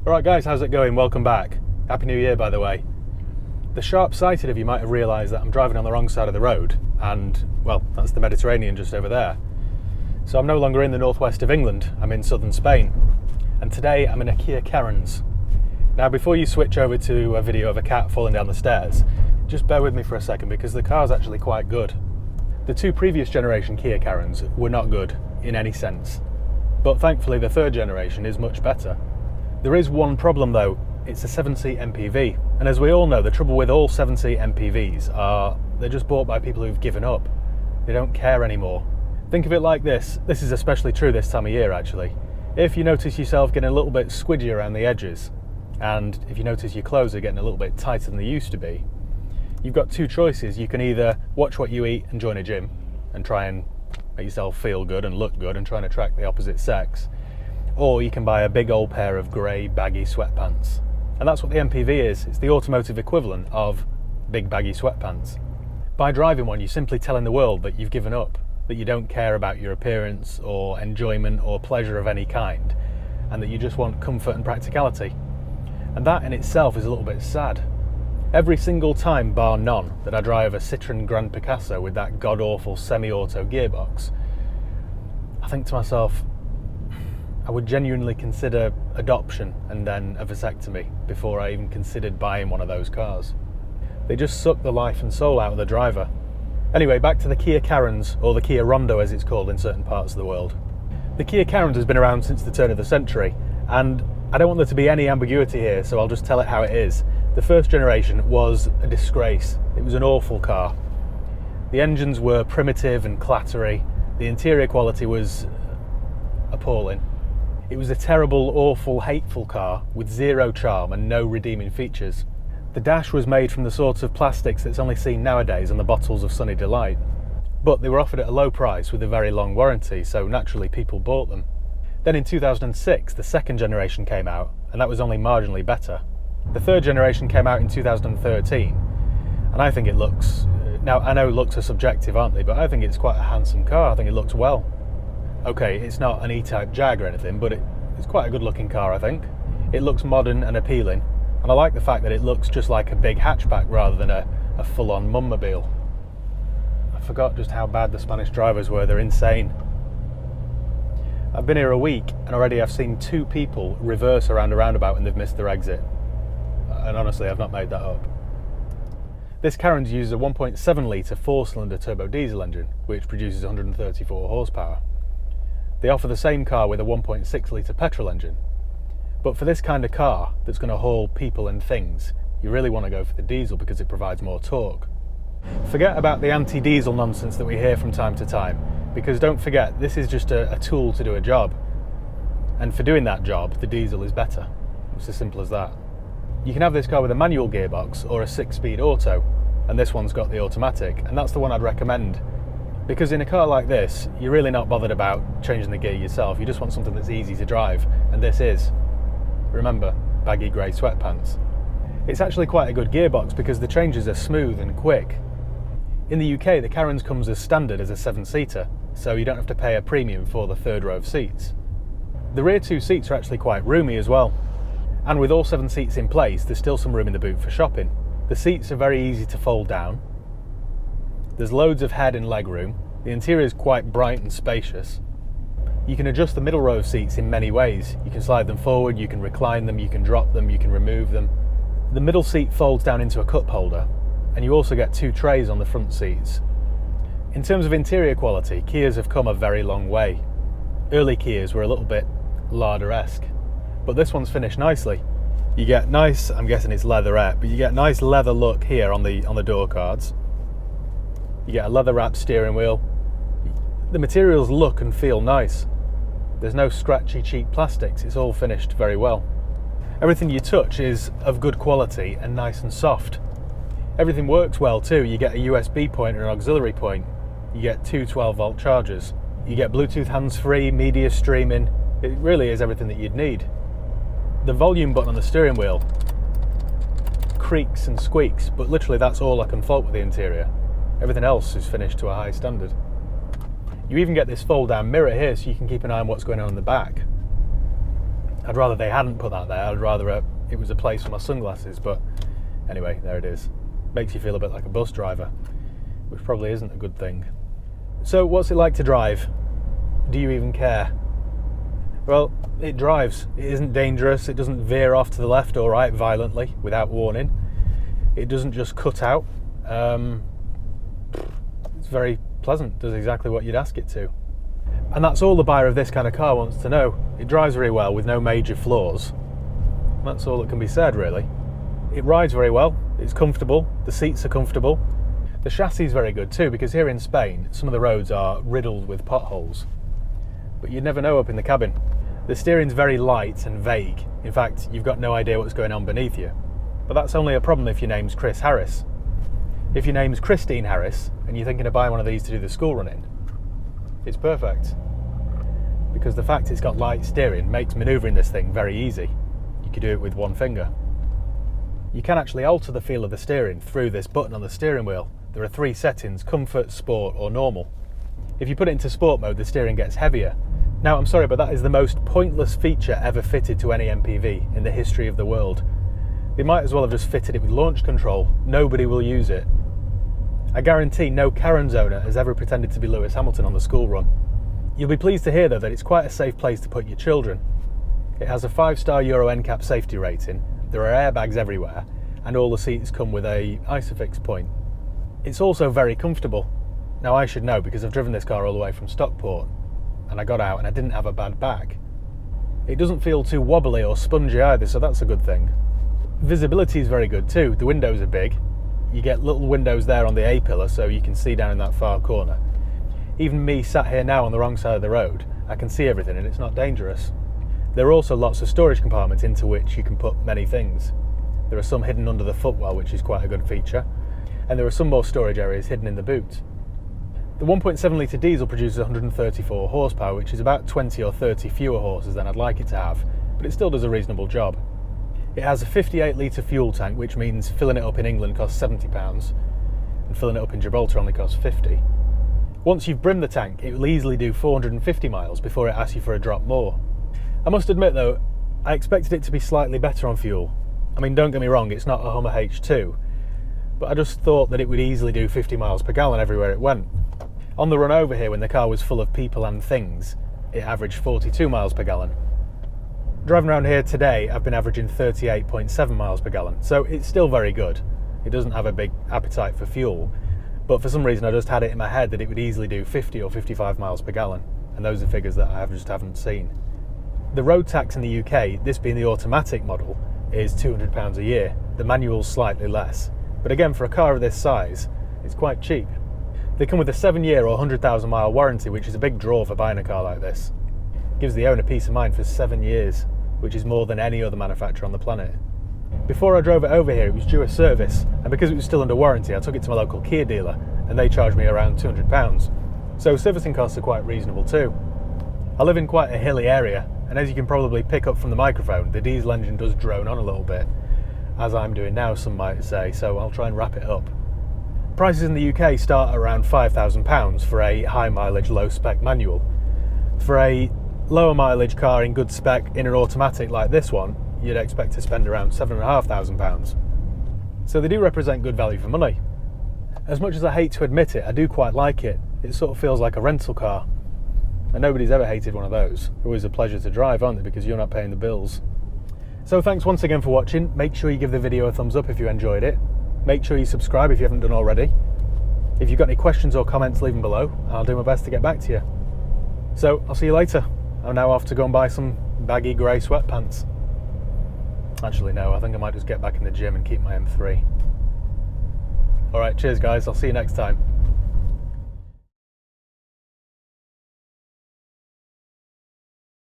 Alright guys, how's it going? Welcome back. Happy New Year, by the way. The sharp-sighted of you might have realised that I'm driving on the wrong side of the road, and, well, that's the Mediterranean just over there. So I'm no longer in the northwest of England, I'm in southern Spain. And today I'm in a Kia Carens. Now before you switch over to a video of a cat falling down the stairs, just bear with me for a second because the car's actually quite good. The two previous generation Kia Carens were not good in any sense, but thankfully the third generation is much better. There is one problem though, it's a 7-seat MPV, and as we all know, the trouble with all 7-seat MPVs are they're just bought by people who've given up. They don't care anymore. Think of it like this is especially true this time of year actually. If you notice yourself getting a little bit squidgy around the edges, and if you notice your clothes are getting a little bit tighter than they used to be, you've got two choices. You can either watch what you eat and join a gym and try and make yourself feel good and look good and try and attract the opposite sex, or you can buy a big old pair of grey baggy sweatpants. And that's what the MPV is. It's the automotive equivalent of big baggy sweatpants. By driving one, you're simply telling the world that you've given up, that you don't care about your appearance or enjoyment or pleasure of any kind, and that you just want comfort and practicality. And that in itself is a little bit sad. Every single time, bar none, that I drive a Citroën Grand Picasso with that god-awful semi-auto gearbox, I think to myself, I would genuinely consider adoption and then a vasectomy before I even considered buying one of those cars. They just suck the life and soul out of the driver. Anyway, back to the Kia Carens, or the Kia RONDO as it's called in certain parts of the world. The Kia Carens has been around since the turn of the century, and I don't want there to be any ambiguity here, so I'll just tell it how it is. The first generation was a disgrace. It was an awful car. The engines were primitive and clattery. The interior quality was appalling. It was a terrible, awful, hateful car with zero charm and no redeeming features. The dash was made from the sort of plastics that's only seen nowadays on the bottles of Sunny Delight. But they were offered at a low price with a very long warranty, so naturally people bought them. Then in 2006, the second generation came out, and that was only marginally better. The third generation came out in 2013, and I think it looks... Now, I know looks are subjective, aren't they? But I think it's quite a handsome car. I think it looks well. Okay, it's not an E-Type Jag or anything, but it's quite a good looking car, I think. It looks modern and appealing, and I like the fact that it looks just like a big hatchback rather than a full-on mum-mobile. I forgot just how bad the Spanish drivers were. They're insane. I've been here a week, and already I've seen two people reverse around a roundabout and they've missed their exit. And honestly, I've not made that up. This Carens uses a 1.7 litre 4-cylinder turbo diesel engine, which produces 134 horsepower. They offer the same car with a 1.6 litre petrol engine. But for this kind of car that's going to haul people and things, you really want to go for the diesel because it provides more torque. Forget about the anti-diesel nonsense that we hear from time to time, because don't forget, this is just a tool to do a job. And for doing that job, the diesel is better. It's as simple as that. You can have this car with a manual gearbox or a 6-speed auto, and this one's got the automatic, and that's the one I'd recommend. Because in a car like this, you're really not bothered about changing the gear yourself. You just want something that's easy to drive, and this is. Remember, baggy grey sweatpants. It's actually quite a good gearbox because the changes are smooth and quick. In the UK, the Carens comes as standard as a 7-seater, so you don't have to pay a premium for the third row of seats. The rear two seats are actually quite roomy as well. And with all 7 seats in place, there's still some room in the boot for shopping. The seats are very easy to fold down. There's loads of head and leg room. The interior is quite bright and spacious. You can adjust the middle row of seats in many ways. You can slide them forward, you can recline them, you can drop them, you can remove them. The middle seat folds down into a cup holder, and you also get 2 trays on the front seats. In terms of interior quality, Kias have come a very long way. Early Kias were a little bit larder-esque, but this one's finished nicely. You get nice, I'm guessing it's leatherette, but you get nice leather look here on the door cards. You get a leather-wrapped steering wheel. The materials look and feel nice. There's no scratchy, cheap plastics. It's all finished very well. Everything you touch is of good quality and nice and soft. Everything works well too. You get a USB point or an auxiliary point. You get 2 12-volt chargers. You get Bluetooth hands-free, media streaming. It really is everything that you'd need. The volume button on the steering wheel creaks and squeaks, but literally that's all I can fault with the interior. Everything else is finished to a high standard. You even get this fold-down mirror here so you can keep an eye on what's going on in the back. I'd rather they hadn't put that there. I'd rather it was a place for my sunglasses, but anyway, there it is. Makes you feel a bit like a bus driver, which probably isn't a good thing. So what's it like to drive? Do you even care? Well, it drives. It isn't dangerous. It doesn't veer off to the left or right violently without warning. It doesn't just cut out. It's very pleasant. Does exactly what you'd ask it to. And that's all the buyer of this kind of car wants to know. It drives very well with no major flaws. That's all that can be said, really. It rides very well. It's comfortable. The seats are comfortable. The chassis is very good too, because here in Spain, some of the roads are riddled with potholes. But you'd never know up in the cabin. The steering's very light and vague. In fact, you've got no idea what's going on beneath you. But that's only a problem if your name's Chris Harris. If your name's Christine Harris, and you're thinking of buying one of these to do the school run in, it's perfect. Because the fact it's got light steering makes manoeuvring this thing very easy. You could do it with one finger. You can actually alter the feel of the steering through this button on the steering wheel. There are 3 settings: comfort, sport or normal. If you put it into sport mode, the steering gets heavier. Now, I'm sorry, but that is the most pointless feature ever fitted to any MPV in the history of the world. They might as well have just fitted it with launch control. Nobody will use it. I guarantee no Carens owner has ever pretended to be Lewis Hamilton on the school run. You'll be pleased to hear, though, that it's quite a safe place to put your children. It has a 5-star Euro NCAP safety rating, there are airbags everywhere, and all the seats come with a ISOFIX point. It's also very comfortable. Now, I should know because I've driven this car all the way from Stockport, and I got out and I didn't have a bad back. It doesn't feel too wobbly or spongy either, so that's a good thing. Visibility is very good too. The windows are big. You get little windows there on the A-pillar so you can see down in that far corner. Even me sat here now on the wrong side of the road, I can see everything and it's not dangerous. There are also lots of storage compartments into which you can put many things. There are some hidden under the footwell, which is quite a good feature, and there are some more storage areas hidden in the boot. The 1.7 litre diesel produces 134 horsepower, which is about 20 or 30 fewer horses than I'd like it to have, but it still does a reasonable job. It has a 58 litre fuel tank, which means filling it up in England costs £70 and filling it up in Gibraltar only costs £50. Once you've brimmed the tank, it will easily do 450 miles before it asks you for a drop more. I must admit though, I expected it to be slightly better on fuel. I mean, don't get me wrong, it's not a Hummer H2, but I just thought that it would easily do 50 miles per gallon everywhere it went. On the run over here, when the car was full of people and things, it averaged 42 miles per gallon. Driving around here today, I've been averaging 38.7 miles per gallon, so it's still very good. It doesn't have a big appetite for fuel, but for some reason I just had it in my head that it would easily do 50 or 55 miles per gallon, and those are figures that I just haven't seen. The road tax in the UK, this being the automatic model, is £200 a year. The manual's slightly less, but again, for a car of this size, it's quite cheap. They come with a 7-year or 100,000 mile warranty, which is a big draw for buying a car like this. It gives the owner peace of mind for 7 years, which is more than any other manufacturer on the planet. Before I drove it over here, it was due a service, and because it was still under warranty, I took it to my local Kia dealer, and they charged me around £200. So servicing costs are quite reasonable too. I live in quite a hilly area, and as you can probably pick up from the microphone, the diesel engine does drone on a little bit, as I'm doing now, some might say, so I'll try and wrap it up. Prices in the UK start at around £5,000 for a high mileage, low spec manual. For a lower mileage car in good spec in an automatic like this one, you'd expect to spend around £7,500. So they do represent good value for money. As much as I hate to admit it, I do quite like it. It sort of feels like a rental car. And nobody's ever hated one of those. They're always a pleasure to drive, aren't they? Because you're not paying the bills. So thanks once again for watching. Make sure you give the video a thumbs up if you enjoyed it. Make sure you subscribe if you haven't done already. If you've got any questions or comments, leave them below. I'll do my best to get back to you. So I'll see you later. I'm now off to go and buy some baggy grey sweatpants. Actually no, I think I might just get back in the gym and keep my M3. Alright, cheers guys, I'll see you next time.